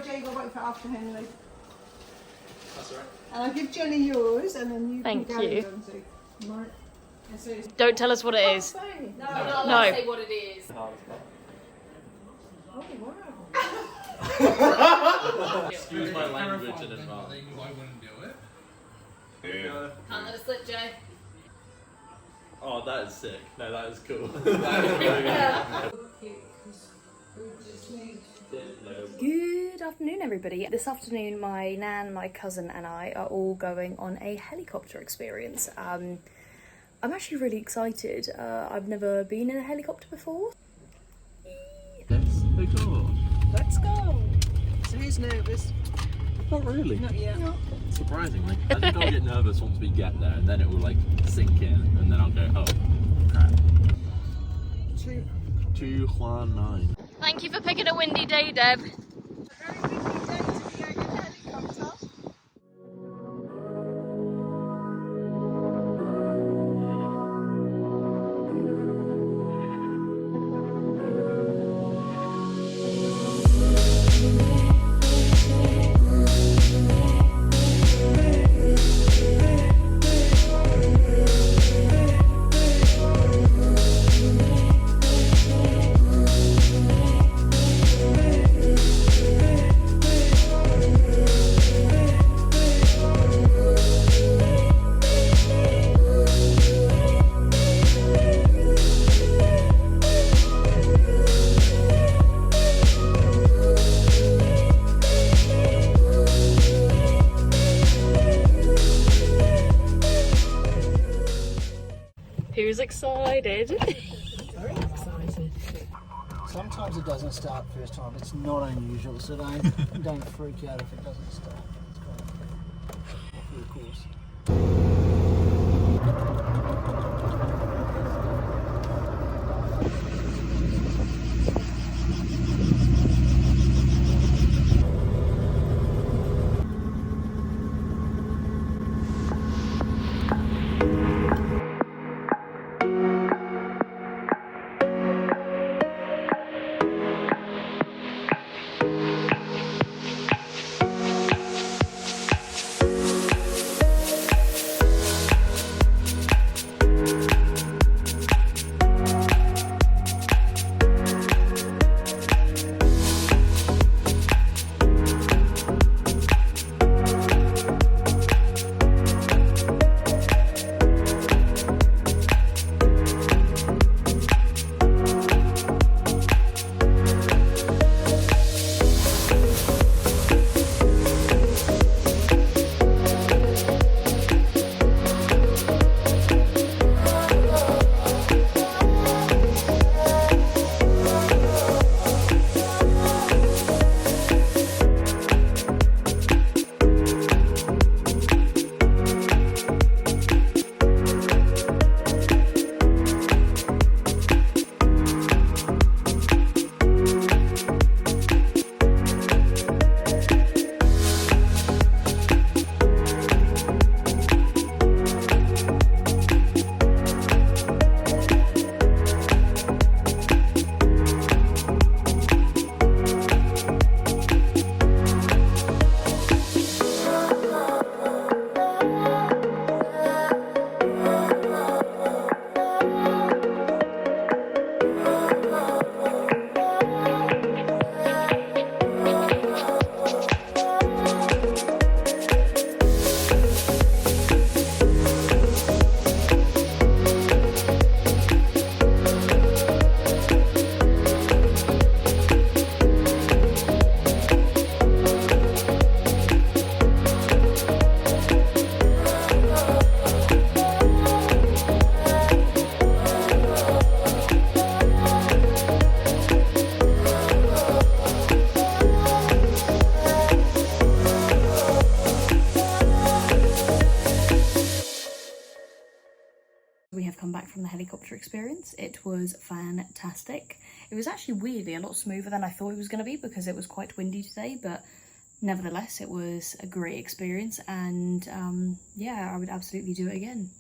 Jay, go wait for after Henry. That's alright. And I'll give Jenny yours, and then you Thank can carry you. Jonty. Right. And so it's- Don't tell us what it is. Oh, say. No, I'm not allowed No. to say what it is. Oh, wow. Excuse my language in advance. I wouldn't do it. Yeah. Can't let it slip, Jay. Oh, that is sick. No, that is cool. Good afternoon, everybody. This afternoon, my nan, my cousin and I are all going on a helicopter experience. I'm actually really excited. I've never been in a helicopter before. That's so cool. Let's go. So who's nervous? Not really. Not yet. No. Surprisingly. I think I'll get nervous once we get there, and then it will like sink in, and then I'll go, oh, crap. 219. Thank you for picking a windy day, Deb. A very busy day to be going in helicopter. Who's excited? Very excited. Sometimes it doesn't start first time. It's not unusual, so don't freak out if it doesn't start. It's kind of off your course. We have come back from the helicopter experience. It was fantastic. It was actually weirdly a lot smoother than I thought it was going to be because it was quite windy today, but nevertheless it was a great experience, and yeah, I would absolutely do it again.